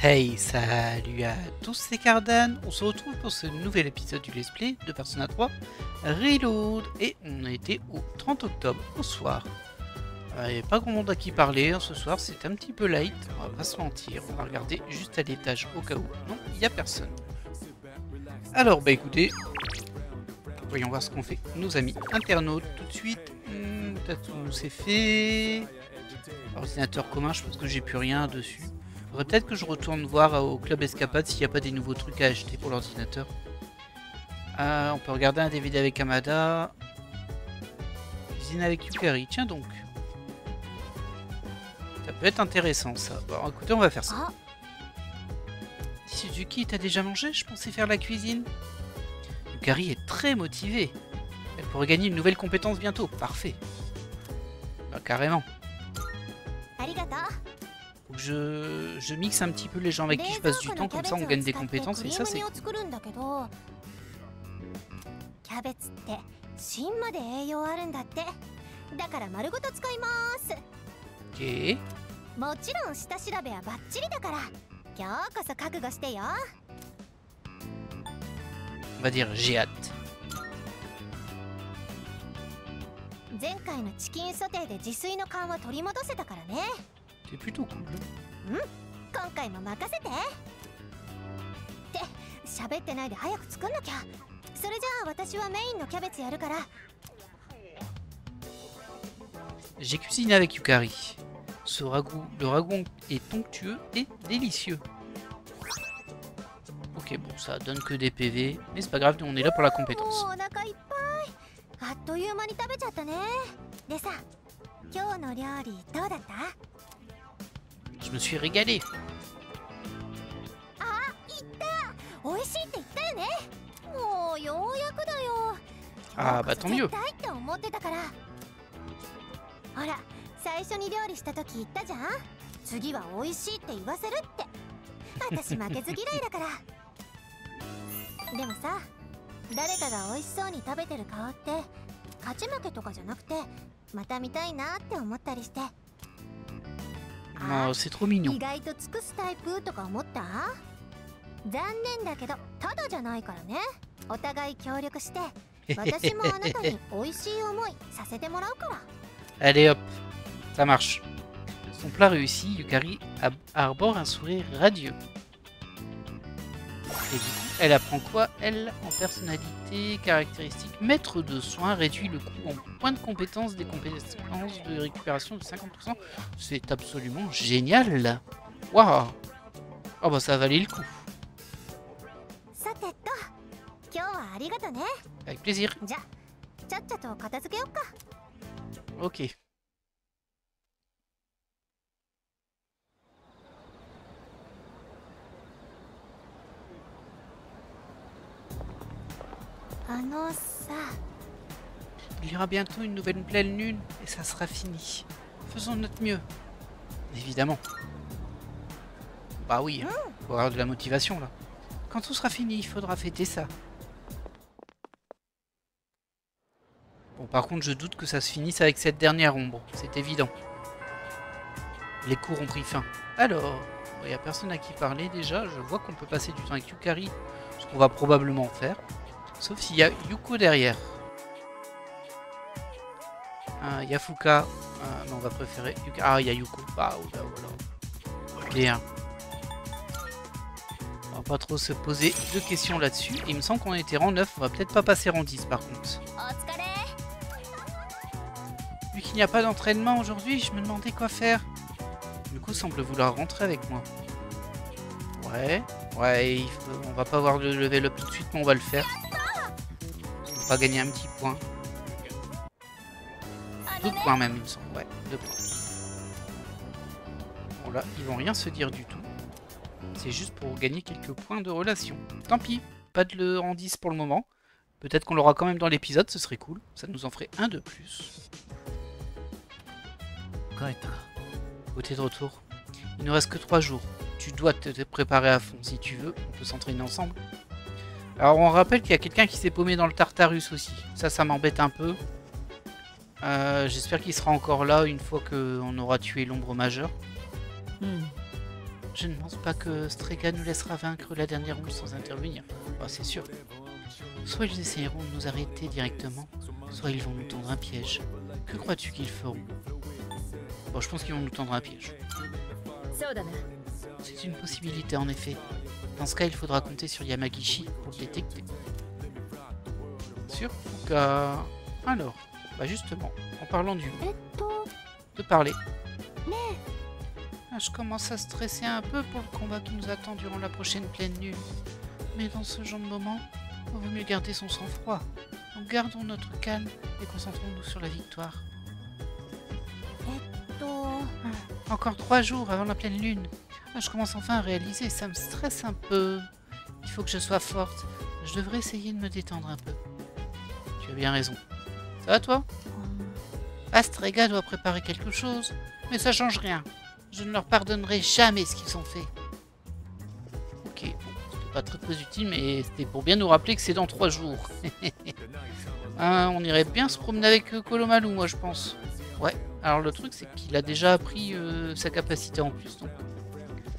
Hey, salut à tous, c'est Cardan. On se retrouve pour ce nouvel épisode du Let's Play de Persona 3 Reload. Et on a été au 30 octobre, au soir. Il n'y a pas grand monde à qui parler, hein, ce soir c'est un petit peu light, on va pas se mentir. On va regarder juste à l'étage au cas où. Non, il n'y a personne. Alors, bah écoutez, voyons voir ce qu'on fait nos amis internautes tout de suite. Tatou, c'est fait. Ordinateur commun, je pense que j'ai plus rien dessus. Faudrait peut-être que je retourne voir au Club Escapade s'il n'y a pas des nouveaux trucs à acheter pour l'ordinateur. On peut regarder un DVD avec Amada. Cuisine avec Yukari, tiens donc. Ça peut être intéressant ça. Bon écoutez, on va faire ça. Suzuki, t'as déjà mangé? Je pensais faire la cuisine. Yukari est très motivée. Elle pourrait gagner une nouvelle compétence bientôt. Parfait. Bah, carrément. Faut que je mixe un petit peu les gens avec qui je passe du temps, comme ça on gagne des compétences et ça c'est cool. Ok. On va dire j'ai hâte. C'est plutôt cool. J'ai cuisiné avec Yukari. Le ragoût est onctueux et délicieux. Ok, bon, ça donne que des PV, mais c'est pas grave, on est là pour la compétence. Je me suis régalé. Ah bah tant mieux. Oh, c'est trop mignon. Allez hop, ça marche. Son plat réussi, Yukari arbore un sourire radieux. Et du coup, elle apprend quoi, elle, en personnalité, caractéristique, maître de soins, réduit le coût en points de compétence des compétences de récupération de 50%. C'est absolument génial. Waouh. Oh bah ça valait le coup. Avec plaisir. Ok. Il y aura bientôt une nouvelle pleine lune et ça sera fini. Faisons de notre mieux. Évidemment. Bah oui, faut avoir de la motivation là. Quand tout sera fini, il faudra fêter ça. Bon, par contre, je doute que ça se finisse avec cette dernière ombre. C'est évident. Les cours ont pris fin. Alors, il n'y a personne à qui parler déjà. Je vois qu'on peut passer du temps avec Yukari, ce qu'on va probablement faire. Sauf s'il y a Yuko derrière. Yafuka. Non, on va préférer Yuka. Ah, il y a Yuko. Ah, oula, voilà. Bien. On va pas trop se poser de questions là-dessus. Il me semble qu'on était rang 9. On va peut-être pas passer rang 10 par contre. Vu qu'il n'y a pas d'entraînement aujourd'hui, je me demandais quoi faire. Yuko semble vouloir rentrer avec moi. Ouais, on va pas avoir le level up tout de suite, mais on va le faire. On va gagner un petit point. 2 points même, il me semble. Ouais, 2 points. Bon là, ils vont rien se dire du tout. C'est juste pour gagner quelques points de relation. Tant pis, pas de le rang 10 pour le moment. Peut-être qu'on l'aura quand même dans l'épisode, ce serait cool. Ça nous en ferait un de plus. Côté de retour. Il ne reste que 3 jours. Tu dois te préparer à fond. Si tu veux, on peut s'entraîner ensemble. Alors on rappelle qu'il y a quelqu'un qui s'est paumé dans le Tartarus aussi. Ça m'embête un peu. J'espère qu'il sera encore là une fois qu'on aura tué l'ombre majeure. Je ne pense pas que Strega nous laissera vaincre la dernière roue sans intervenir. Bah, c'est sûr. Soit ils essayeront de nous arrêter directement, soit ils vont nous tendre un piège. Que crois-tu qu'ils feront? Bon, je pense qu'ils vont nous tendre un piège. C'est une possibilité en effet. Dans ce cas, il faudra compter sur Yamagishi pour le détecter. Sûr? Donc, alors, bah justement, en parlant du de parler. Je commence à stresser un peu pour le combat qui nous attend durant la prochaine pleine lune. Mais dans ce genre de moment, il vaut mieux garder son sang-froid. Donc gardons notre calme et concentrons-nous sur la victoire. Encore 3 jours avant la pleine lune. Je commence enfin à réaliser, ça me stresse un peu. Il faut que je sois forte. Je devrais essayer de me détendre un peu. Tu as bien raison. Ça va toi? Strega doit préparer quelque chose, mais ça change rien. Je ne leur pardonnerai jamais ce qu'ils ont fait. Ok, bon, c'était pas très utile, mais c'était pour bien nous rappeler que c'est dans 3 jours. On irait bien se promener avec Kolomalu, moi je pense. Ouais, alors le truc c'est qu'il a déjà appris sa capacité en plus, donc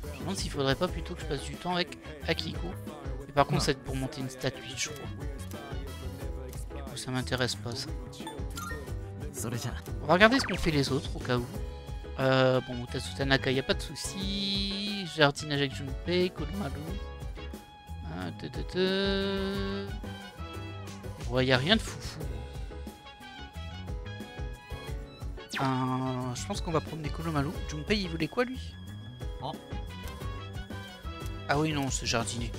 je me demande s'il faudrait pas plutôt que je passe du temps avec Akiko. Et par contre, c'est pour monter une statue, je crois. Du coup, ça m'intéresse pas ça. On va regarder ce qu'ont fait les autres au cas où. Bon, Tatsutanaka, y a pas de souci. Jardinage avec Junpei, Kolomalu. Ouais, y a rien de foufou. Je pense qu'on va promener Kolomalu. Junpei, il voulait quoi lui? Ah oui, non, c'est jardinier.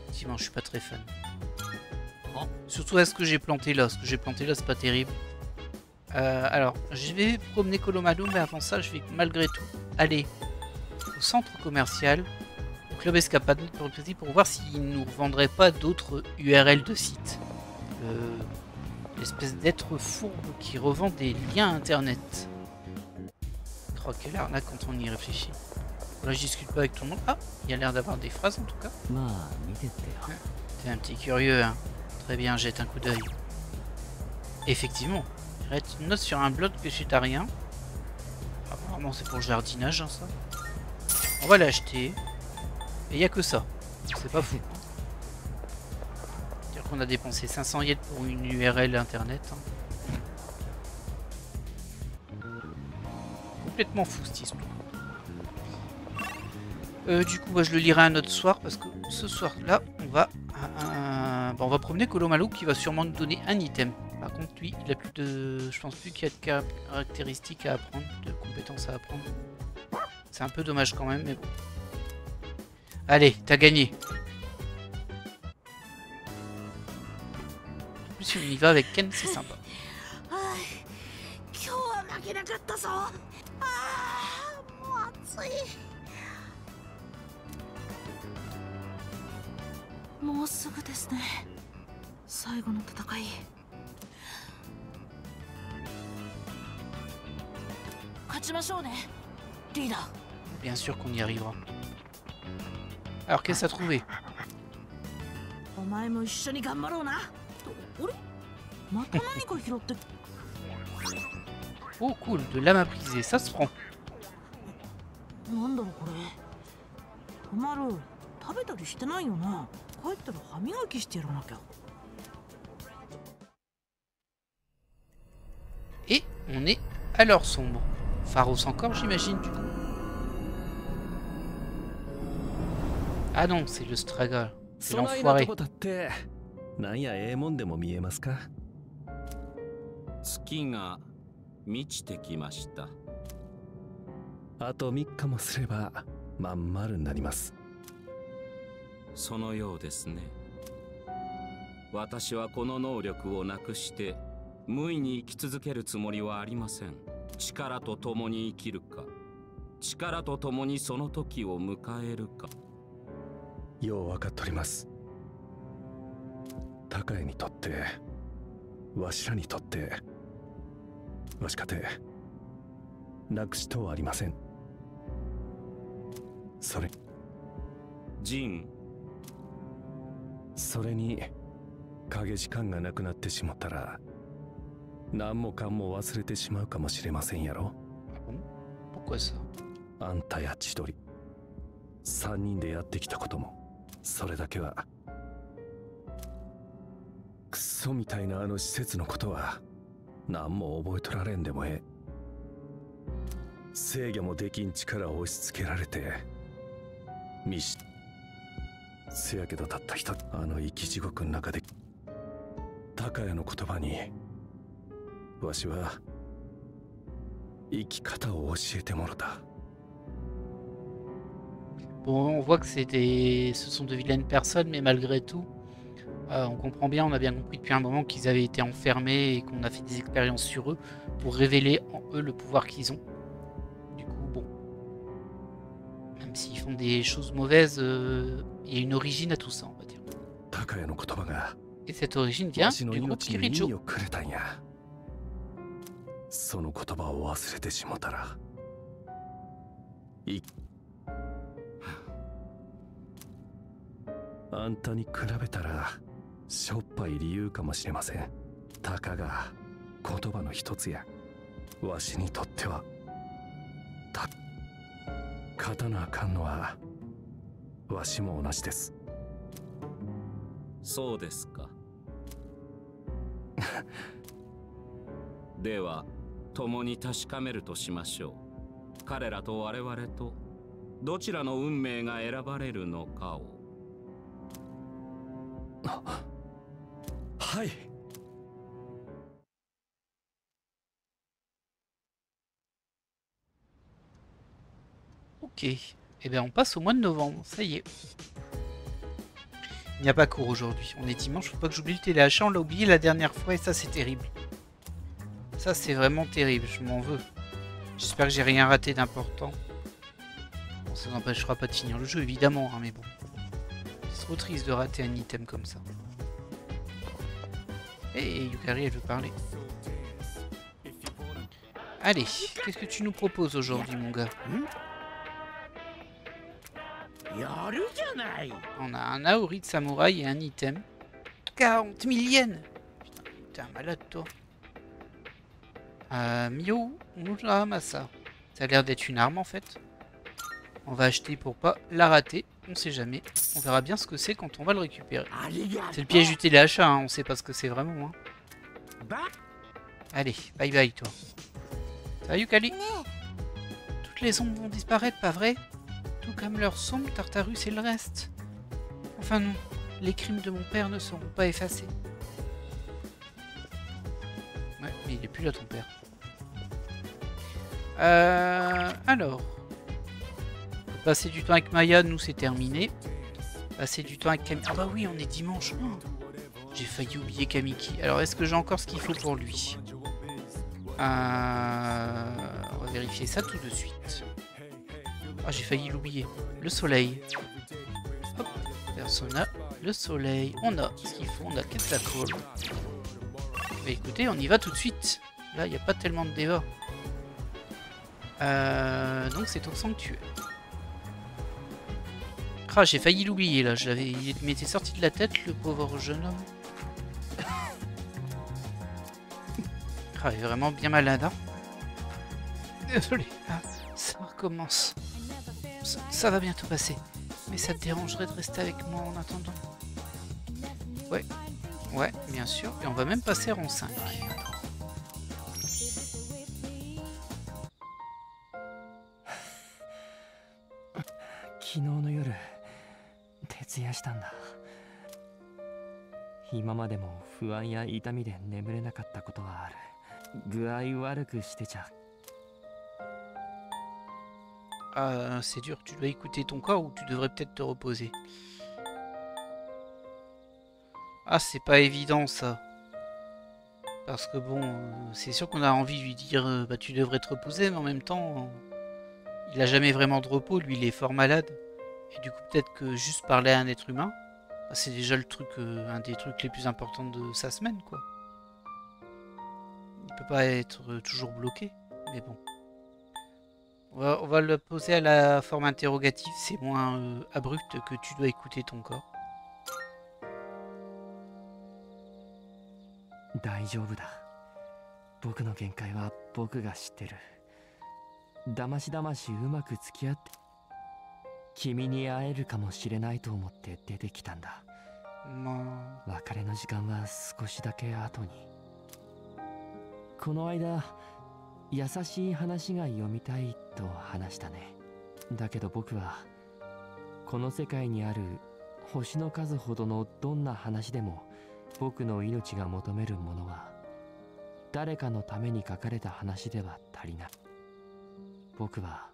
Effectivement, je suis pas très fan. Surtout à ce que j'ai planté là. Ce que j'ai planté là, c'est pas terrible. Alors, je vais promener Kolomalu, mais avant ça, je vais malgré tout aller au centre commercial, au Club Escapade pour voir s'ils nous vendraient pas d'autres URL de sites. L'espèce d'être fourbe qui revend des liens internet. Oh, quelle arnaque quand on y réfléchit. Là, je discute pas avec tout le monde. Ah, il y a l'air d'avoir des phrases en tout cas. T'es un petit curieux, hein. Très bien, jette un coup d'œil. Effectivement. Une note sur un blog végétarien. Apparemment c'est pour le jardinage hein, ça. On va l'acheter. Et il n'y a que ça. C'est pas fou. C'est-à-dire qu'on a dépensé 500 yens pour une URL internet. Hein. Complètement fou cette histoire. Du coup bah, je le lirai un autre soir parce que ce soir là on va promener Kolomalu qui va sûrement nous donner un item. Par contre, lui, il a plus de... Je pense plus qu'il y a de caractéristiques à apprendre, de compétences à apprendre. C'est un peu dommage quand même, mais bon. Allez, t'as gagné. En plus, si on y va avec Ken, c'est sympa. Bien sûr qu'on y arrivera. Alors, qu'est-ce que t'as trouvé? Oh cool, de l'âme à briser, ça se prend. Et on est à l'heure sombre. Pharos encore, j'imagine, du coup. Ah non, c'est le Strega. C'est l'enfoiré. Jin. それに影時間がなくなってしまったら何もかも忘れてしまうかもしれませんやろ。Pourquoi ça? あんたや千鳥3人でやってきたこともそれだけは。クソみたいなあの施設のことは何も覚えとられんでもええ。制御もできん力を押し付けられてせやけどたった一人あの生き地獄の中で高谷の言葉にわしは生き方を教えてもろた。Bon, on voit que ce sont de vilaines personnes, mais malgré tout, on comprend bien, on a bien compris depuis un moment qu'ils avaient été enfermés et qu'on a fait des expériences sur eux pour révéler en eux le pouvoir qu'ils ont. Du coup, bon, même s'ils font des choses mauvaises, il y a une origine à tout ça, on va dire. Et cette origine vient du groupe Kirijo. その言葉を忘れてしもたらあんたに比べたらしょっぱい理由かもしれません。たかが言葉の一つや。わしにとっては勝たなあかんのはわしも同じです。そうですか。では共に確かめるとしましょう。彼らと我々とどちらの運命が選ばれるのかを。はい。Ok, et bien on passe au mois de novembre, ça y est. Il n'y a pas cours aujourd'hui, on est dimanche, faut pas que j'oublie le téléachat, on l'a oublié la dernière fois et ça c'est terrible. Ça c'est vraiment terrible, je m'en veux. J'espère que j'ai rien raté d'important. Bon, ça n'empêchera pas de finir le jeu évidemment, hein, mais bon. C'est trop triste de rater un item comme ça. Hey, Yukari, elle veut parler. Allez, qu'est-ce que tu nous proposes aujourd'hui, mon gars? On a un Aori de samouraï et un item. 40 000 yens. Putain, t'es un malade, toi. Mio Muramasa. Ça a l'air d'être une arme, en fait. On va acheter pour pas la rater. On sait jamais. On verra bien ce que c'est quand on va le récupérer. C'est le piège du téléachat, hein. On sait pas ce que c'est vraiment. Hein. Allez, bye bye, toi. Ça va, Yukari? Toutes les ombres vont disparaître, pas vrai? Tout comme leur sombre, Tartarus et le reste. Enfin non, les crimes de mon père ne seront pas effacés. Ouais, mais il est plus là ton père. Alors. Passer du temps avec Maya, nous c'est terminé. Passer du temps avec Kamiki. Ah bah oui, on est dimanche. Oh, j'ai failli oublier Kamiki. Alors est-ce que j'ai encore ce qu'il faut pour lui? On va vérifier ça tout de suite. Ah, j'ai failli l'oublier. Le soleil. Hop, Persona, le soleil. On a ce qu'il faut, on a Quetzalcoatl. Bah écoutez, on y va tout de suite. Là, il n'y a pas tellement de débat. Donc c'est au sanctuaire. Ah, j'ai failli l'oublier là. Il m'était sorti de la tête, le pauvre jeune homme. Ah, il est vraiment bien malade, hein. Désolé. Ah, ça recommence. Ça va bientôt passer. Mais ça te dérangerait de rester avec moi en attendant? Ouais. Ouais, bien sûr. Et on va même passer rang 5. 昨日の夜徹夜したんだ。今までも不安や痛みで眠れなかったことはある。具合悪くしてちゃ。C'est dur, tu dois écouter ton corps ou tu devrais peut-être te reposer. Ah, c'est pas évident ça. Parce que bon, c'est sûr qu'on a envie de lui dire bah tu devrais te reposer, mais en même temps, il a jamais vraiment de repos, lui il est fort malade. Et du coup peut-être que juste parler à un être humain, bah, c'est déjà le truc, un des trucs les plus importants de sa semaine quoi. Il peut pas être toujours bloqué, mais bon. On va le poser à la forme interrogative, c'est moins abrupt que tu dois écouter ton corps. 大丈夫だ。僕の限界は僕が知ってる。だましだましうまく付き合って。君に会えるかもしれないと思って出てきたんだ。別れの時間は少しだけ後に。この間優しい話が読みたいと話したね。だけど僕はこの世界にある星の数ほどのどんな話でも僕の命が求めるものは誰かのために書かれた話では足りない。僕は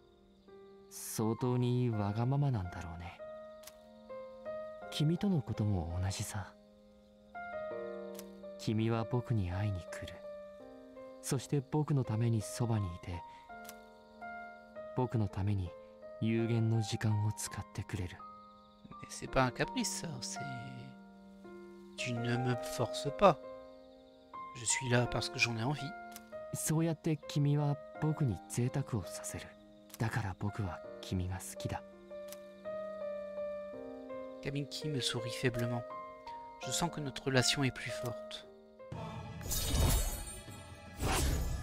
相当にわがままなんだろうね。君とのことも同じさ。君は僕に会いに来る。そして僕のためにそばにいて、僕のために有限の時間を使ってくれる。C'est pas un caprice, ça. C'est... Tu ne me forces pas. Je suis là parce que j'en ai envie. そうやって君は僕に贅沢をさせる。だから僕は君が好きだ。Kaminki me sourit faiblement. Je sens que notre relation est plus forte.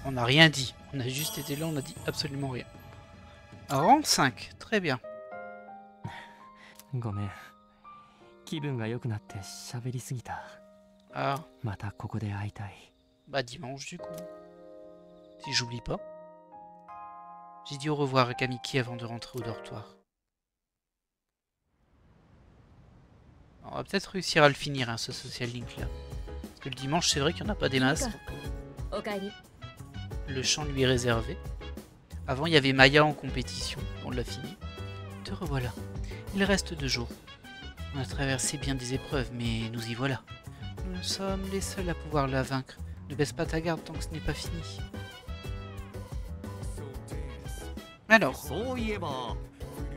On n'a rien dit. On a juste été là, on n'a dit absolument rien. Rang 5. Très bien. ごめん。気分が良くなって喋りすぎた。Ah, またここで会いたい。 bah dimanche du coup. Si j'oublie pas. J'ai dit au revoir à Kamiki avant de rentrer au dortoir. On va peut-être réussir à le finir, hein, ce social link là. Parce que le dimanche, c'est vrai qu'il n'y en a pas des masses. Le champ lui est réservé. Avant, il y avait Maya en compétition. On l'a fini. Te revoilà. Il reste 2 jours. On a traversé bien des épreuves, mais nous y voilà. Nous sommes les seuls à pouvoir la vaincre. Ne baisse pas ta garde tant que ce n'est pas fini. Alors,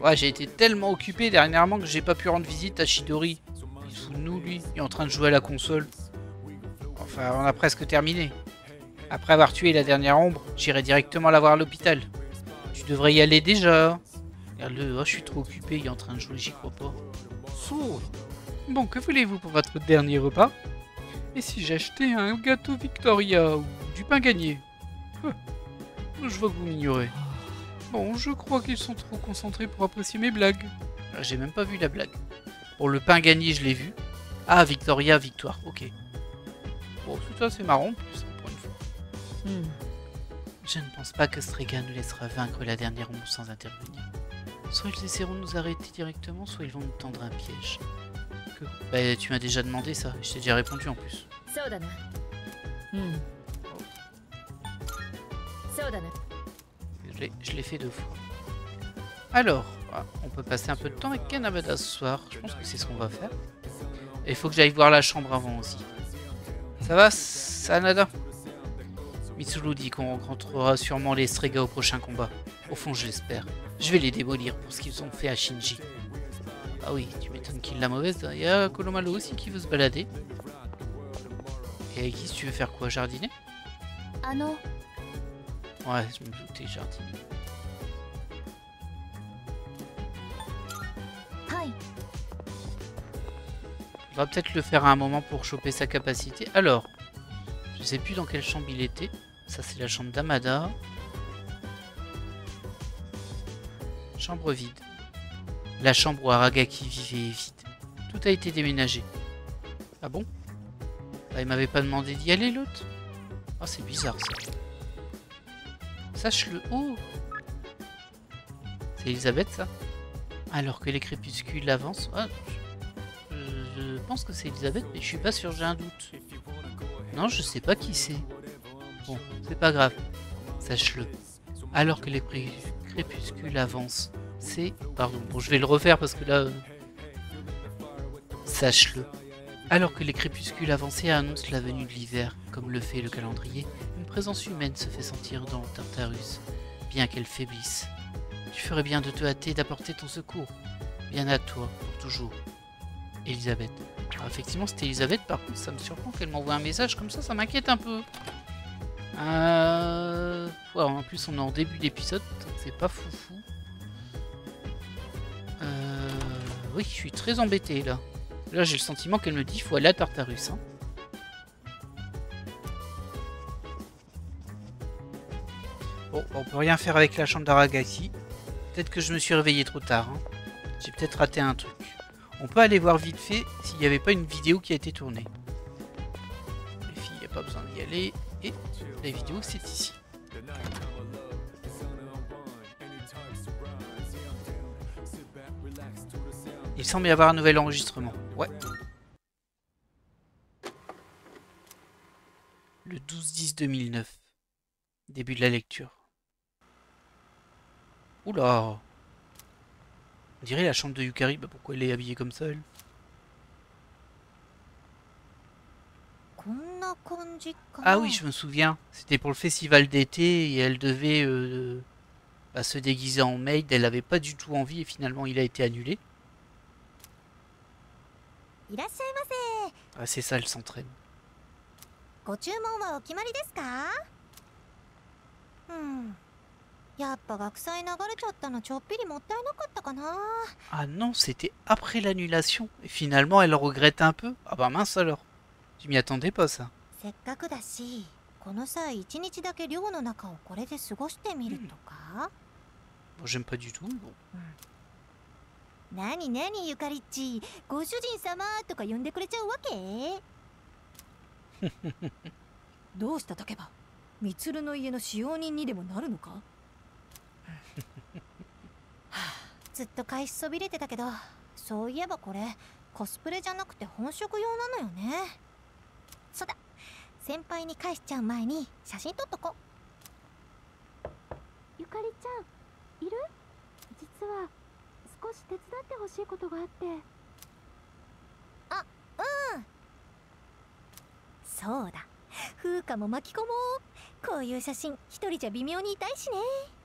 ouais, j'ai été tellement occupé dernièrement que j'ai pas pu rendre visite à Chidori. Il se fout de nous, lui. Il est en train de jouer à la console. Enfin, on a presque terminé. Après avoir tué la dernière ombre, j'irai directement la voir à l'hôpital. Tu devrais y aller déjà. Regarde-le, oh, je suis trop occupé, il est en train de jouer, j'y crois pas. Bon, que voulez-vous pour votre dernier repas? Et si j'achetais un gâteau Victoria ou du pain gagné? Je vois que vous m'ignorez. Bon, je crois qu'ils sont trop concentrés pour apprécier mes blagues. J'ai même pas vu la blague. Bon, le pain gagné, je l'ai vu. Ah, Victoria, victoire, ok. Bon, ça c'est marrant, plus, hein, pour une fois. Je ne pense pas que Strega nous laissera vaincre la dernière ombre sans intervenir. Soit ils essaieront de nous arrêter directement, soit ils vont nous tendre un piège. Que... Bah, tu m'as déjà demandé ça, je t'ai déjà répondu en plus. Je l'ai fait 2 fois. Alors, on peut passer un peu de temps avec Kanabada ce soir. Je pense que c'est ce qu'on va faire. Et il faut que j'aille voir la chambre avant aussi. Ça va, Sanada? Mitsuru dit qu'on rencontrera sûrement les Strega au prochain combat. Au fond, je l'espère. Je vais les démolir pour ce qu'ils ont fait à Shinji. Ah oui, tu m'étonnes qu'il l'a mauvaise. Il y a Kolomalo aussi qui veut se balader. Et avec qui tu veux faire quoi, jardiner? Ouais, je me doutais, jardiner. On va peut-être le faire à un moment pour choper sa capacité. Alors, je sais plus dans quelle chambre il était. Ça, c'est la chambre d'Amada. Chambre vide. La chambre où Aragaki vivait est vide. Tout a été déménagé. Ah bon? Bah, il m'avait pas demandé d'y aller, l'autre. Ah, c'est bizarre, ça. Sache-le. Oh! C'est Elisabeth, ça? Alors que les crépuscules avancent... Ah, je pense que c'est Elisabeth, mais je suis pas sûr, j'ai un doute. Non, je sais pas qui c'est. Bon, c'est pas grave. Sache-le. Alors que les crépuscules avancent, c'est... Pardon, bon, je vais le refaire parce que là... Sache-le. Alors que les crépuscules avancés annoncent la venue de l'hiver, comme le fait le calendrier, une présence humaine se fait sentir dans Tartarus, bien qu'elle faiblisse. Tu ferais bien de te hâter d'apporter ton secours. Bien à toi, pour toujours. Elisabeth. Alors, effectivement, c'était Elisabeth, par contre, ça me surprend qu'elle m'envoie un message comme ça m'inquiète un peu. Ouais, en plus, on est en début d'épisode, c'est pas foufou. Oui, je suis très embêté, là. Là, j'ai le sentiment qu'elle me dit qu'il faut aller à Tartarus. Hein. Bon, on peut rien faire avec la chambre d'Aragaki. Peut-être que je me suis réveillé trop tard. Hein. J'ai peut-être raté un truc. On peut aller voir vite fait s'il n'y avait pas une vidéo qui a été tournée. Les filles, il n'y a pas besoin d'y aller. Et la vidéo, c'est ici. Il semble y avoir un nouvel enregistrement. Ouais. Le 12-10-2009. Début de la lecture. Oula. On dirait la chambre de Yukari. Bah pourquoi elle est habillée comme ça, elle? Ah oui, je me souviens. C'était pour le festival d'été et elle devait se déguiser en maid. Elle n'avait pas du tout envie et finalement il a été annulé. Ah, c'est ça, elle s'entraîne. Ah non, c'était après l'annulation. Et finalement, elle regrette un peu. Ah bah mince alors. Je m'y attendais pas, ça. Bon, j'aime pas du tout, mais bon.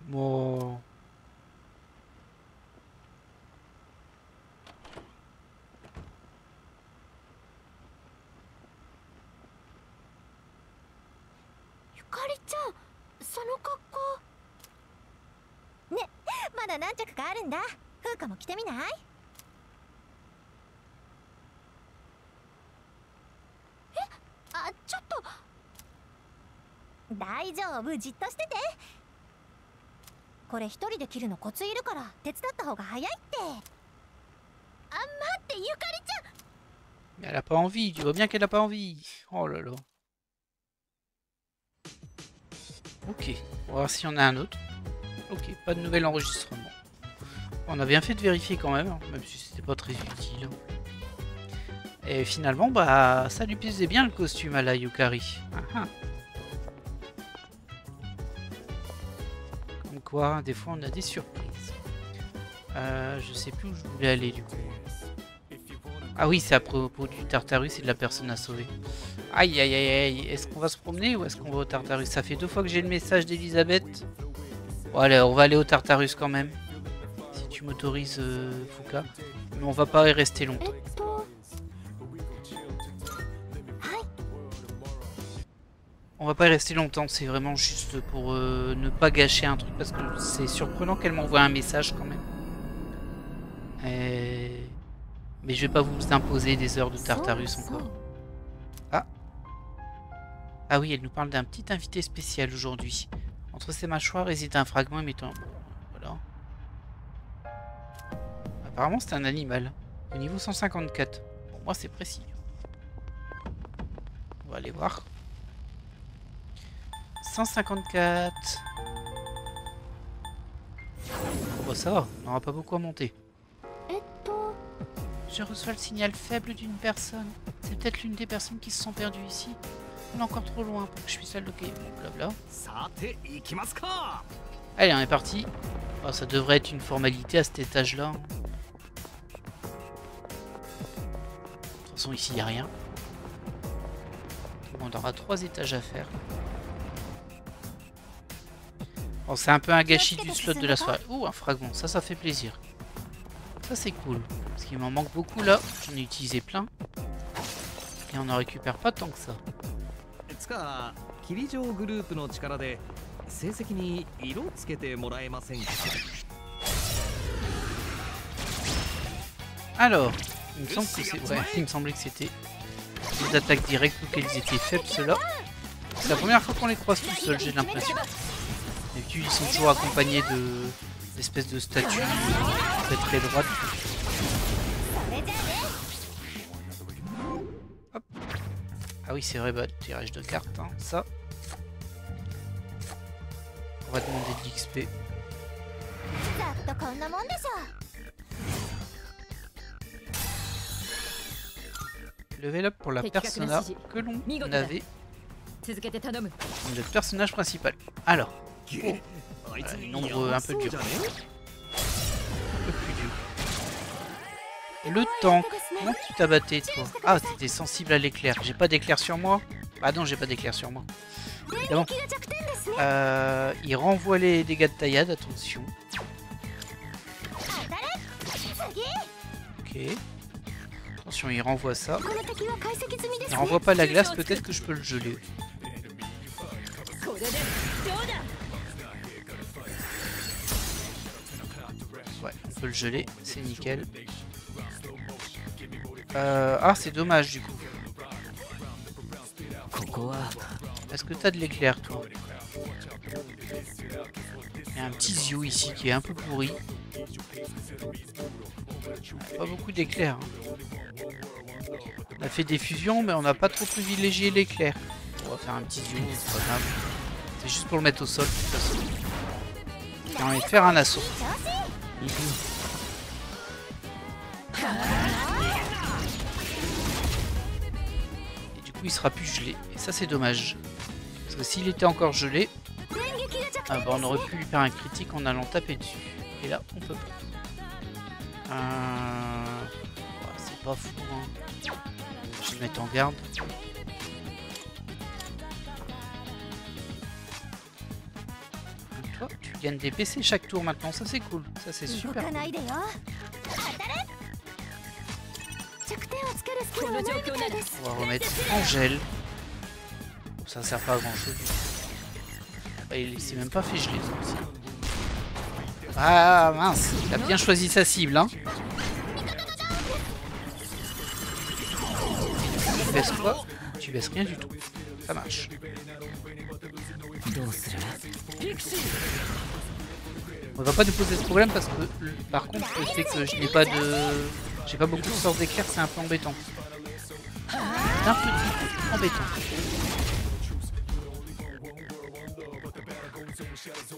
Bon. Mais elle a pas envie, tu vois bien qu'elle a pas envie. Oh là là. Ok, on va voir s'il y en a un autre. Ok, pas de nouvel enregistrement. On a bien fait de vérifier quand même, même si c'était pas très utile. Et finalement, bah, ça lui plaisait bien le costume à la Yukari. Comme quoi, des fois on a des surprises. Je sais plus où je voulais aller du coup. Ah oui, c'est à propos du Tartarus et de la personne à sauver. Aïe aïe aïe aïe, est-ce qu'on va se promener ou est-ce qu'on va au Tartarus? Ça fait 2 fois que j'ai le message d'Elisabeth. Bon allez, on va aller au Tartarus quand même. Si tu m'autorises, Fuka. Mais on va pas y rester longtemps. On va pas y rester longtemps, c'est vraiment juste pour ne pas gâcher un truc. Parce que c'est surprenant qu'elle m'envoie un message quand même. Mais je vais pas vous imposer des heures de Tartarus encore. Ah. Ah oui, elle nous parle d'un petit invité spécial aujourd'hui. Entre ses mâchoires réside un fragment émettant... Voilà. Apparemment c'est un animal. Au niveau 154. Pour moi c'est précis. On va aller voir. 154. Bon ça va, on n'aura pas beaucoup à monter. Je reçois le signal faible d'une personne. C'est peut-être l'une des personnes qui se sont perdues ici. On est encore trop loin pour que je puisse la loquer. Blabla. Allez, on est parti. Oh, ça devrait être une formalité à cet étage-là. De toute façon, ici, il n'y a rien. Bon, on aura 3 étages à faire. Bon, c'est un peu un gâchis du slot de la soirée. Ouh, un fragment. Ça fait plaisir. Ça, c'est cool. Parce qu'il m'en manque beaucoup là. J'en ai utilisé plein. Et on n'en récupère pas tant que ça. Alors, il me semble que c'est... Ouais, il me semblait que c'était des attaques directes ou qu'elles étaient faibles, ceux-là. C'est la première fois qu'on les croise tout seuls, j'ai l'impression. D'habitude, ils sont toujours accompagnés d'espèces de statues. très très droite. Hop. Ah oui, c'est vrai, bah, tirage de cartes, hein, ça. On va demander de l'XP. Level up pour la persona que l'on avait. Le personnage principal. Alors, oh, voilà, nombre un peu dur. Un peu plus dur. Le tank, comment tu t'abattais toi? Ah, t'étais sensible à l'éclair. J'ai pas d'éclair sur moi? Bah non, j'ai pas d'éclair sur moi. Évidemment. Il renvoie les dégâts de taillade, attention. Ok. Attention, il renvoie ça. Il renvoie pas la glace, peut-être que je peux le geler. Ouais, on peut le geler, c'est nickel. Ah, c'est dommage du coup. Est-ce que t'as de l'éclair, toi? Il y a un petit Zio ici qui est un peu pourri. Pas beaucoup d'éclairs. Hein. On a fait des fusions, mais on n'a pas trop privilégié l'éclair. On va faire un petit Zio, c'est pas grave. C'est juste pour le mettre au sol, de toute façon. Et on va faire un assaut. Et du coup, il sera plus gelé. Et ça, c'est dommage. Parce que s'il était encore gelé, ah bah, on aurait pu lui faire un critique en allant taper dessus. Et là, on peut pas. C'est pas fou. Hein. Je vais mettre en garde. Toi, tu gagnes des PC chaque tour maintenant. Ça, c'est cool. Ça, c'est super cool. On va remettre Angèle. Ça sert pas à grand chose. Ah, il s'est même pas fait geler ça aussi. Ah mince, il a bien choisi sa cible hein. Tu baisses quoi? Tu baisses rien du tout. Ça marche. On va pas nous poser ce problème parce que par contre le fait que je n'ai pas de. J'ai pas beaucoup de sorts d'éclair, c'est un peu embêtant. Un petit peu embêtant.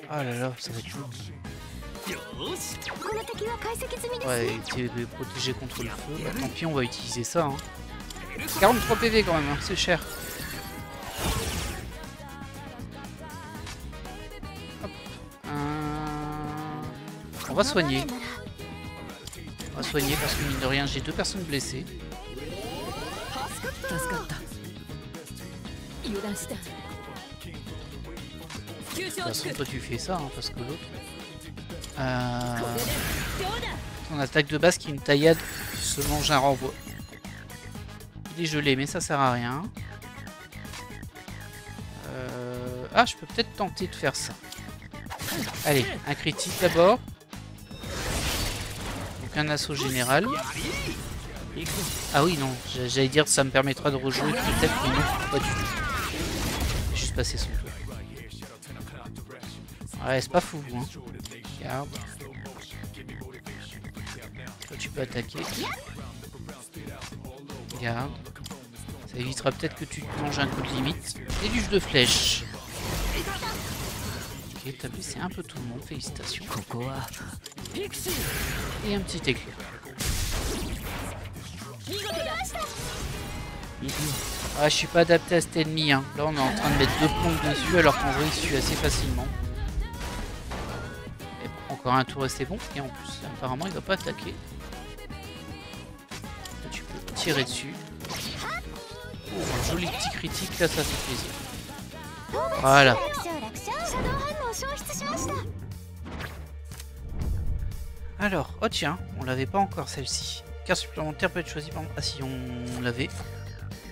Ah là là, ça va être chaud. Ouais, il était protégé contre le feu. Bah, tant pis, on va utiliser ça. Hein. 43 PV quand même, hein, c'est cher. Hop. On va soigner. On va soigner parce que mine de rien, j'ai 2 personnes blessées. De toute façon, toi tu fais ça, hein, parce que l'autre... Ton attaque de base qui est une taillade se mange un renvoi. Il est gelé, mais ça sert à rien. Ah, je peux peut-être tenter de faire ça. Allez, un critique d'abord. Donc un assaut général. Ah oui, non, j'allais dire ça me permettra de rejouer peut-être, mais non, pas du tout. Juste passer son tour. Ouais, c'est pas fou, hein. Regarde. Toi, tu peux attaquer. Regarde. Ça évitera peut-être que tu te manges un coup de limite. Et du jeu de flèche. Ok, t'as blessé un peu tout le monde, félicitations. Et un petit éclair. Ah, je suis pas adapté à cet ennemi, hein. Là, on est en train de mettre 2 plombs dessus, alors qu'on vrai, il suit assez facilement. Et bon, encore un tour et c'est bon. Et en plus, apparemment, il va pas attaquer. Là, tu peux tirer dessus. Oh, un joli petit critique, là, ça fait plaisir. Voilà. Alors, oh tiens, on l'avait pas encore celle-ci. Carte supplémentaire peut être choisie par... Ah si, on l'avait.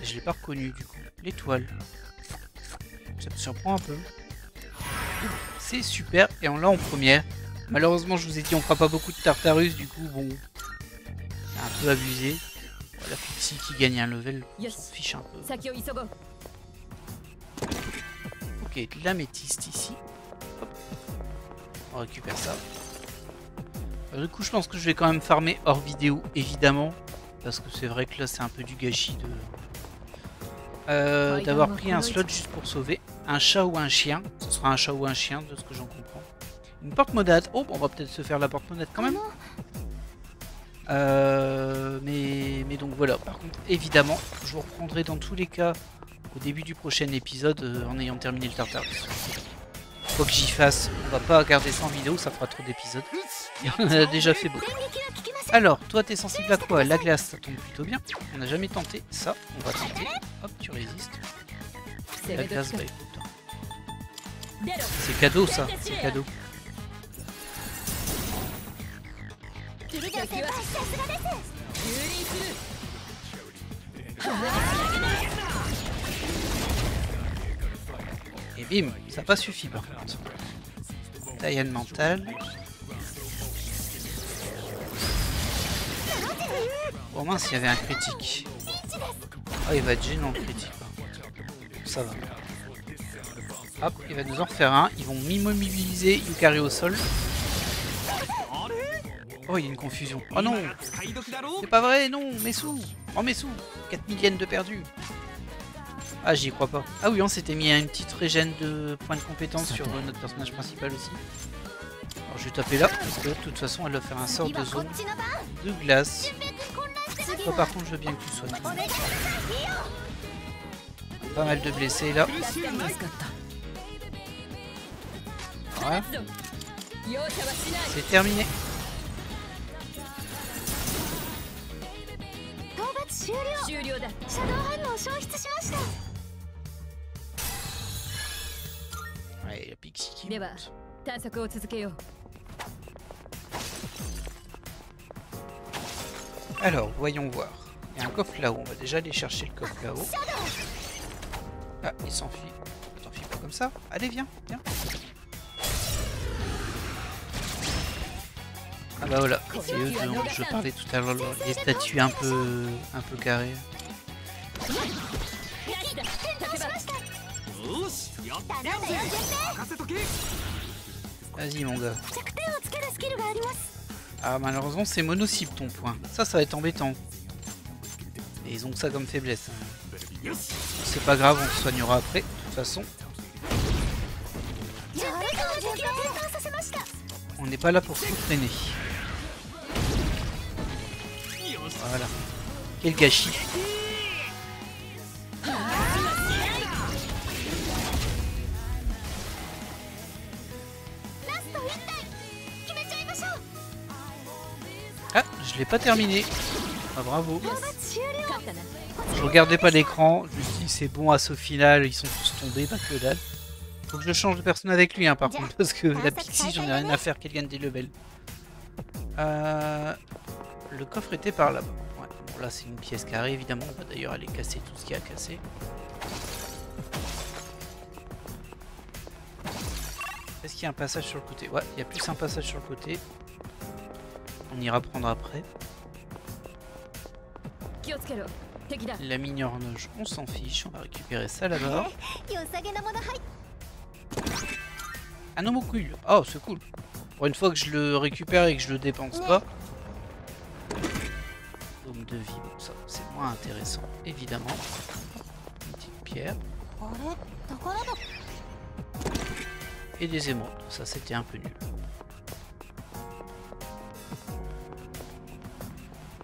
Je l'ai pas reconnu du coup. L'étoile. Ça me surprend un peu. C'est super. Et on l'a en première. Malheureusement, je vous ai dit, on fera pas beaucoup de Tartarus. Du coup, bon... C'est un peu abusé. Voilà, Pixie qui gagne un level. On s'en fiche un peu. Ok, de l'améthyste ici. Hop. On récupère ça. Du coup, je pense que je vais quand même farmer hors vidéo, évidemment. Parce que c'est vrai que là, c'est un peu du gâchis de d'avoir pris un slot juste pour sauver un chat ou un chien. Ce sera un chat ou un chien, de ce que j'en comprends. Une porte-monade. Oh, on va peut-être se faire la porte-monade quand même. Mais donc voilà. Par contre, évidemment, je vous reprendrai dans tous les cas au début du prochain épisode en ayant terminé le Tartarus. Quoi que j'y fasse, on va pas garder ça en vidéo, ça fera trop d'épisodes. On a déjà fait beaucoup. Alors, toi t'es sensible à quoi? La glace, ça tombe plutôt bien. On n'a jamais tenté ça, on va tenter. Hop, tu résistes. La glace, bah écoute. C'est cadeau ça, c'est cadeau. Et bim, ça n'a pas suffi par contre. Taillane mentale. Oh mince, il y avait un critique. Oh, il va être gênant le critique. Ça va. Hop, il va nous en refaire un. Ils vont m'immobiliser Yukari au sol. Oh, il y a une confusion. Oh non, c'est pas vrai, non, Mesu. Oh Mesu, 4000 yens de perdu. Ah, j'y crois pas. Ah oui, on s'était mis à une petite régène de points de compétence sur notre personnage principal aussi. Alors je vais taper là, parce que de toute façon elle va faire un sort de zone de glace. Toi par contre je veux bien que tu soignes. Pas mal de blessés là. Voilà. C'est terminé. Ouais, la Pixie qui monte. Alors, voyons voir. Il y a un coffre là-haut. On va déjà aller chercher le coffre là-haut. Ah, il s'enfuit. T'enfuis pas comme ça. Allez, viens, viens. Ah bah voilà, c'est eux dont je parlais tout à l'heure, les statues un peu carrées. Vas-y mon gars. Ah malheureusement c'est mono-cible ton point. Ça va être embêtant. Et ils ont que ça comme faiblesse. C'est pas grave, on se soignera après, de toute façon. On n'est pas là pour tout freiner. Voilà. Quel gâchis. Ah, je l'ai pas terminé. Ah, bravo. Je regardais pas l'écran. Je me suis dit c'est bon à ce final. Ils sont tous tombés, pas que dalle. Faut que je change de personne avec lui, hein, par contre, parce que la Pixie, j'en ai rien à faire qu'elle gagne des levels. Le coffre était par là-bas. Ouais, bon, là, c'est une pièce carrée, évidemment. On va d'ailleurs aller casser tout ce qu'il y a à casser. Est-ce qu'il y a un passage sur le côté? Ouais, il y a plus un passage sur le côté. On ira prendre après. La mine horloge, on s'en fiche. On va récupérer ça là-bas. Un homocule. Oh, c'est cool. Pour une fois que je le récupère et que je le dépense pas. Dôme de vie, bon, ça c'est moins intéressant, évidemment. Une petite pierre. Et des émeraudes. Ça c'était un peu nul.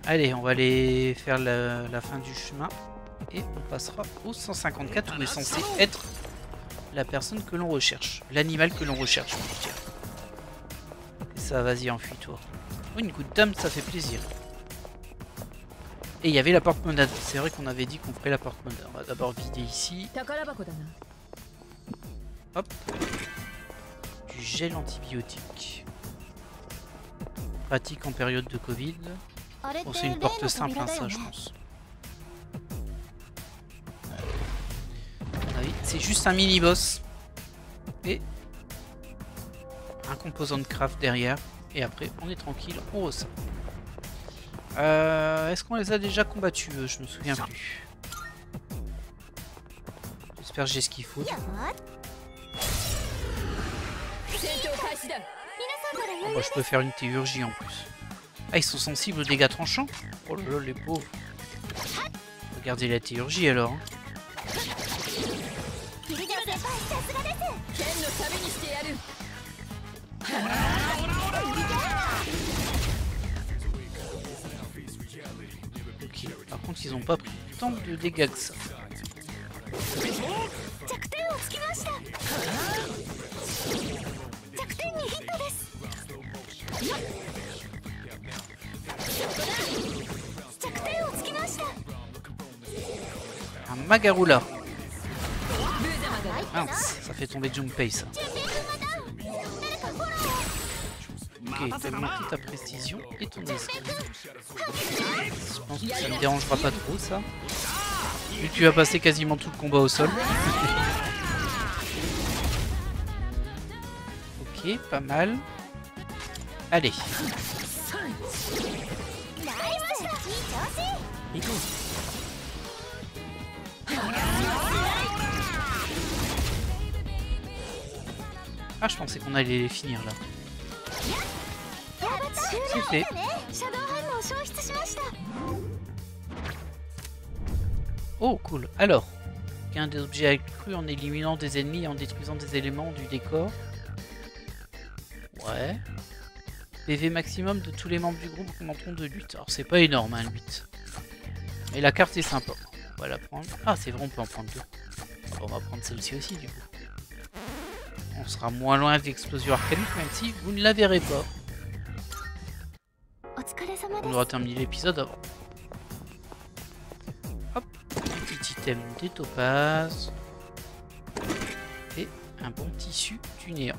Allez, on va aller faire la fin du chemin. Et on passera au 154 où est censé être la personne que l'on recherche. L'animal que l'on recherche, je veux dire. Et ça, vas-y, enfuis-toi. Oh, une goutte d'âme, ça fait plaisir. Et il y avait la porte-monade. C'est vrai qu'on avait dit qu'on ferait la porte-monade. On va d'abord vider ici. Hop. Du gel antibiotique. Pratique en période de Covid. Bon, c'est une porte simple, hein, ça, je pense. C'est juste un mini-boss. Et un composant de craft derrière. Et après, on est tranquille, on ressort. Est-ce qu'on les a déjà combattus? Je me souviens plus. J'espère que j'ai ce qu'il faut. Oh, bah, je peux faire une théurgie en plus. Ah, ils sont sensibles aux dégâts tranchants? Oh là là, les pauvres. Regardez la théurgie alors. Hein. Ok, par contre ils ont pas pris tant de dégâts que ça. Un Magaroula. Mince, ça fait tomber Junpei ça. Ok, t'as augmenté ta précision et ton esquive. Je pense que ça ne me dérangera pas trop ça. Vu que tu vas passer quasiment tout le combat au sol. Ok, pas mal. Allez. Ah, je pensais qu'on allait les finir là. C'est fait. Oh, cool. Alors, gain des objets accrus en éliminant des ennemis et en détruisant des éléments du décor. Ouais. PV maximum de tous les membres du groupe augmenteront de 8. Alors, c'est pas énorme, hein, 8. Mais la carte est sympa. On va la prendre. Ah, c'est vrai, on peut en prendre 2. On va prendre celle-ci aussi, du coup. On sera moins loin de l'explosion arcanique, même si vous ne la verrez pas. On aura terminé l'épisode avant. Hop, petit item des topazes. Et un bon tissu du néant.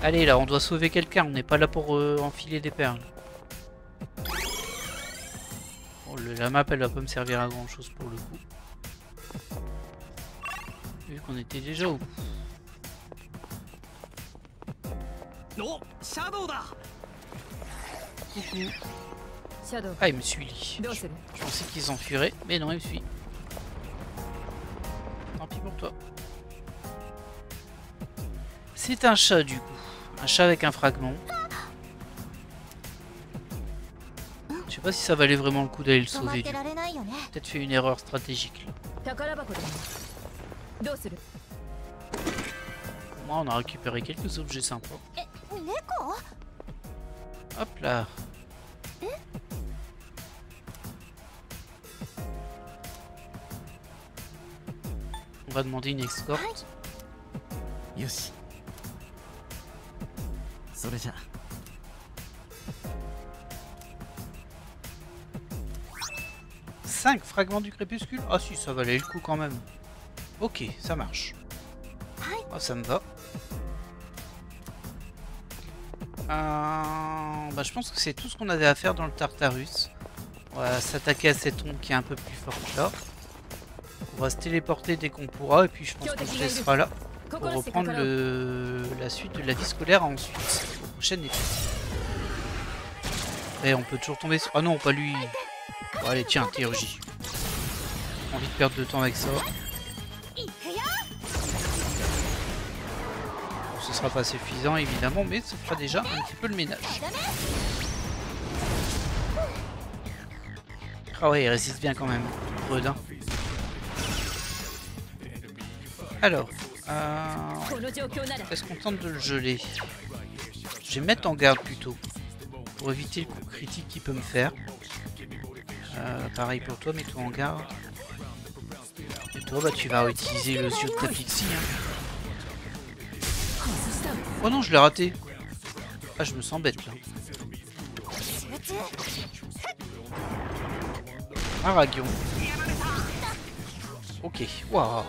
Allez là, on doit sauver quelqu'un, on n'est pas là pour enfiler des perles. Bon, la map elle va pas me servir à grand chose pour le coup. Vu qu'on était déjà au bout. Coucou. Ah, il me suit. Je pensais qu'ils s'enfuiraient, mais non, il me suit. Tant pis pour toi. C'est un chat du coup. Un chat avec un fragment. Je sais pas si ça valait vraiment le coup d'aller le sauver. Peut-être fait une erreur stratégique là. Pour moi on a récupéré quelques objets sympas. Hop là. On va demander une escorte. Yoshi. それじゃ 5 fragments du crépuscule. Ah si, ça valait le coup quand même. Ok, ça marche. Oh, ça me va. Bah, je pense que c'est tout ce qu'on avait à faire dans le Tartarus. On va s'attaquer à cette ombre qui est un peu plus forte là. On va se téléporter dès qu'on pourra et puis je pense qu'on se laissera là pour reprendre la suite de la vie scolaire ensuite. Prochaine épisode. Et on peut toujours tomber sur... Ah non, pas lui. Bon, allez, tiens, théurgie. Envie de perdre de temps avec ça. Bon, ce sera pas suffisant évidemment, mais ça fera déjà un petit peu le ménage. Ah ouais, il résiste bien quand même. Redin. Alors, est-ce qu'on tente de le geler? Je vais mettre en garde plutôt, pour éviter le coup critique qu'il peut me faire. Pareil pour toi, mets-toi en garde. Et toi, bah tu vas utiliser le yeux de ta pixie. Hein. Oh non, je l'ai raté. Ah, je me sens bête là. Aragion. Ok, waouh.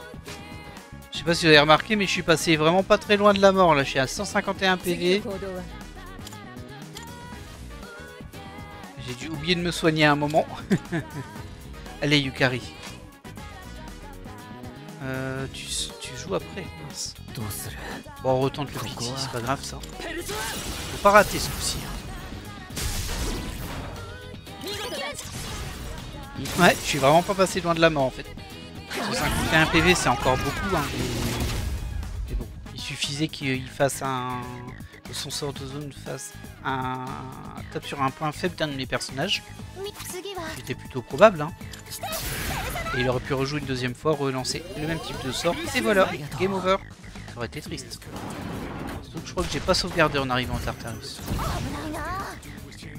Je sais pas si vous avez remarqué, mais je suis passé vraiment pas très loin de la mort là. Je suis à 151 PV. J'ai dû oublier de me soigner à un moment. Allez, Yukari. Tu joues après. Mince. Bon, on retente le pitié, c'est pas grave ça. Faut pas rater ce coup-ci. Ouais, je suis vraiment pas passé loin de la mort en fait. 151 PV c'est encore beaucoup, hein, mais bon, il suffisait qu'il fasse son sort de zone fasse tape sur un point faible d'un de mes personnages, c'était plutôt probable, hein. Et il aurait pu rejouer une deuxième fois, relancer le même type de sort, et voilà, game over. Ça aurait été triste. Donc je crois que j'ai pas sauvegardé en arrivant à Tartarus.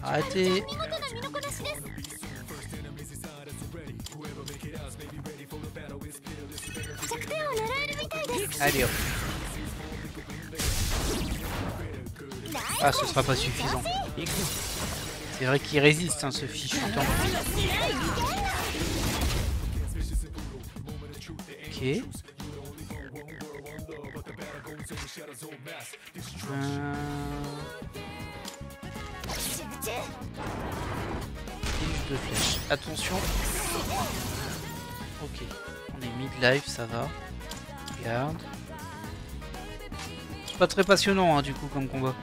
Arrêtez. Allez hop. Ah, ce sera pas suffisant. C'est vrai qu'il résiste, hein, ce fichu temps. Ok. De flèche. Attention. Ok. On est mid-life, ça va. Regarde. C'est pas très passionnant, hein, du coup, comme combat.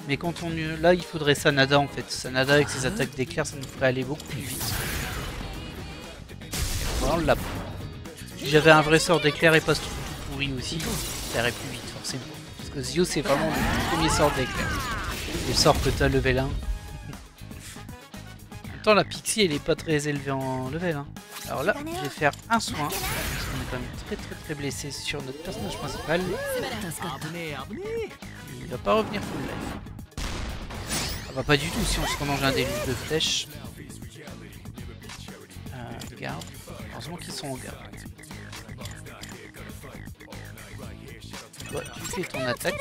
Mais quand on... Là, il faudrait Sanada, en fait. Sanada, avec ses attaques d'éclair, ça nous ferait aller beaucoup plus vite. Voilà, on l'a. Si j'avais un vrai sort d'éclair et pas ce truc tout pourri aussi, ça irait plus vite, forcément. Parce que Zio, c'est vraiment le premier sort d'éclair. Les sorts que t'as level 1. En même temps, la Pixie, elle est pas très élevée en level. Hein. Alors là, je vais faire un soin. Parce qu'on est quand même très blessé sur notre personnage principal. Il va pas revenir full life. Ça va pas du tout si on se prolonge un déluge de flèches. Garde. Heureusement qu'ils sont en garde. Ouais, tu fais ton attaque.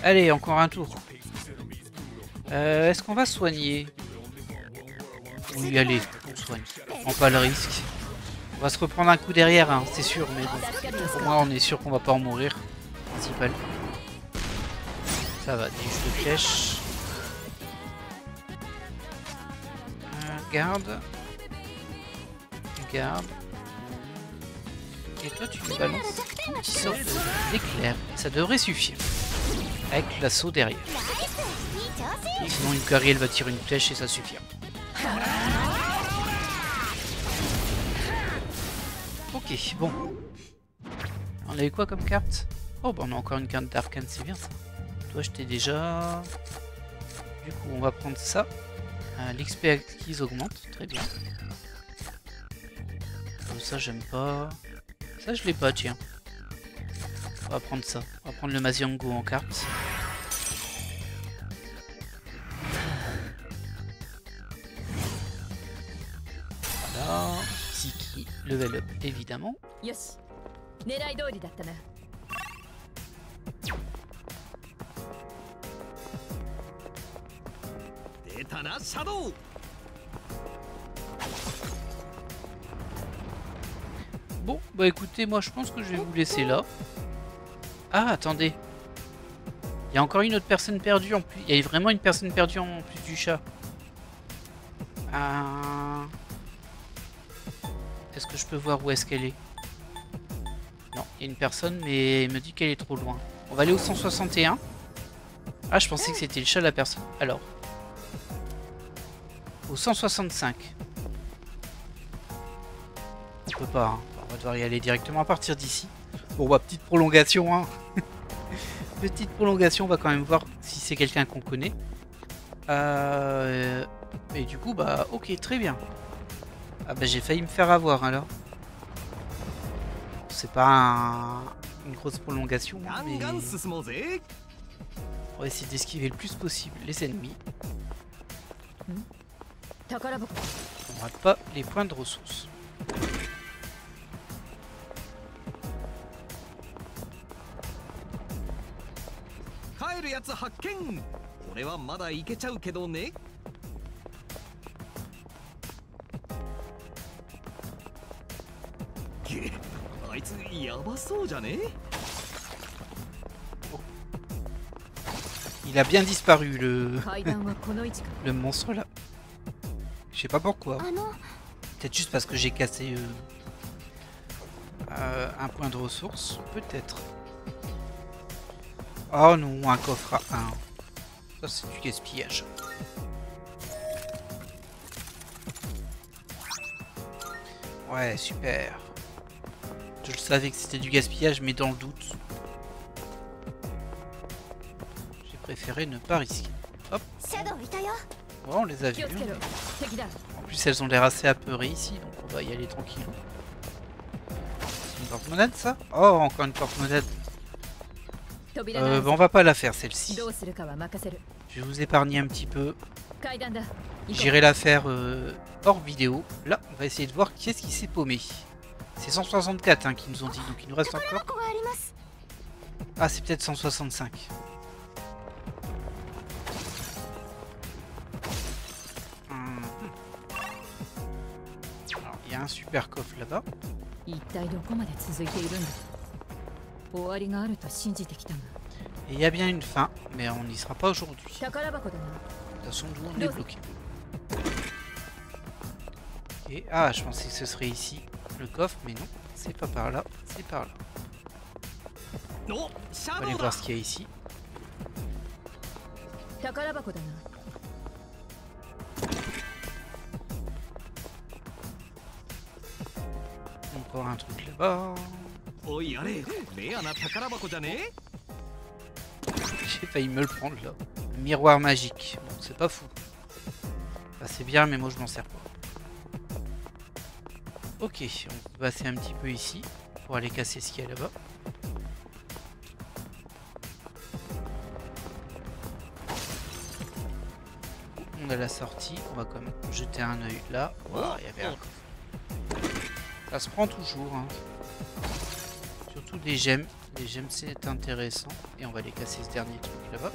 Allez, encore un tour. Est-ce qu'on va soigner? Oui, allez, on soigne. On prend pas le risque. On va se reprendre un coup derrière, hein, c'est sûr, mais bon. Pour moi, on est sûr qu'on va pas en mourir. Principal. Ça va, des jeux de flèches. Garde. Garde. Et toi, tu me balances un petit sort d'éclair. Ça devrait suffire. Avec l'assaut derrière. Et sinon, une carrière, elle va tirer une flèche et ça suffira. Ok, bon. On a eu quoi comme carte? Oh, bah on a encore une carte d'arcane, c'est bien ça. Toi, je t'ai déjà... Du coup, on va prendre ça. L'XP acquise augmente, très bien. Ça, j'aime pas. Ça, je l'ai pas, tiens. On va prendre ça. On va prendre le Maziango en carte. Voilà. Ziki, level up, évidemment. Bon, bah écoutez, moi je pense que je vais vous laisser là. Ah, attendez. Il y a encore une autre personne perdue en plus. Il y a vraiment une personne perdue en plus du chat. Est-ce que je peux voir où est-ce qu'elle est? Non, il y a une personne, mais elle me dit qu'elle est trop loin. On va aller au 161. Ah, je pensais que c'était le chat la personne. Alors. Au 165. On peut pas, hein. On va devoir y aller directement à partir d'ici. Bon, bah, petite prolongation, hein. Petite prolongation, on va quand même voir si c'est quelqu'un qu'on connaît. Et du coup, bah, ok, très bien. Ah bah, j'ai failli me faire avoir, alors. C'est pas une grosse prolongation, mais... On va essayer d'esquiver le plus possible les ennemis. On rate pas les points de ressources. Il a bien disparu le monstre là. Je sais pas pourquoi. Peut-être juste parce que j'ai cassé Un point de ressources, peut-être. Oh non, un coffre à 1. Ça, c'est du gaspillage. Ouais, super. Je le savais que c'était du gaspillage, mais dans le doute. J'ai préféré ne pas risquer. Hop. Bon, on les a vus. En plus, elles ont l'air assez apeurées ici, donc on va y aller tranquille. C'est une porte-monnaie, ça? Oh, encore une porte-monnaie. Bon, on va pas la faire, celle-ci. Je vais vous épargner un petit peu. J'irai la faire hors vidéo. Là, on va essayer de voir qui est-ce qui s'est paumé. C'est 164 hein, qui nous ont dit, donc il nous reste encore. Ah, c'est peut-être 165. Alors, il y a un super coffre là-bas. Et il y a bien une fin, mais on n'y sera pas aujourd'hui. De toute façon, d'où on est bloqué. Et, ah, je pensais que ce serait ici le coffre, mais non, c'est pas par là, c'est par là. On va aller voir ce qu'il y a ici. Encore un truc là-bas. J'ai failli me le prendre là. Un miroir magique. Bon, c'est pas fou. Enfin, c'est bien, mais moi je m'en sers pas. Ok, on peut passer un petit peu ici pour aller casser ce qu'il y a là-bas. On a la sortie, on va quand même jeter un œil là. Voilà, il y avait un coffre. Ça se prend toujours, hein. Surtout des gemmes. Les gemmes c'est intéressant. Et on va les casser ce dernier truc là-bas.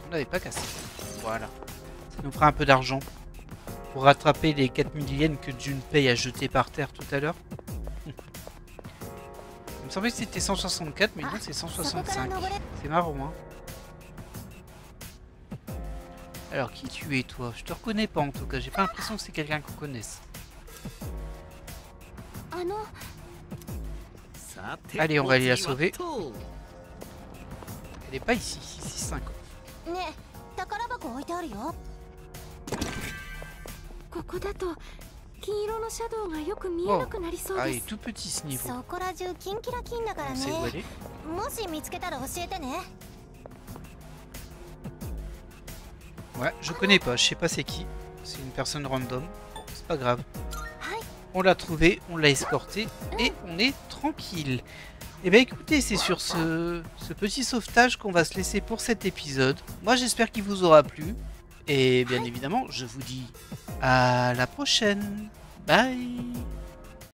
On n'avait pas cassé. Voilà. Ça nous fera un peu d'argent. Pour rattraper les 4000 yens que June paye à jeter par terre tout à l'heure. Il me semblait que c'était 164, mais non, c'est 165. C'est marrant, hein. Alors, qui tu es, toi? Je te reconnais pas, en tout cas. J'ai pas l'impression que c'est quelqu'un qu'on connaisse. Allez, on va aller la sauver. Elle est pas ici. Ici, 5 ans. Oh. Ah, il est tout petit ce niveau. On sait où elle est. Ouais, je connais pas, je sais pas c'est qui. C'est une personne random. Bon, c'est pas grave. On l'a trouvé, on l'a escorté et on est tranquille. Et bien écoutez, c'est sur ce petit sauvetage qu'on va se laisser pour cet épisode. Moi j'espère qu'il vous aura plu. Et bien évidemment, je vous dis à la prochaine. Bye.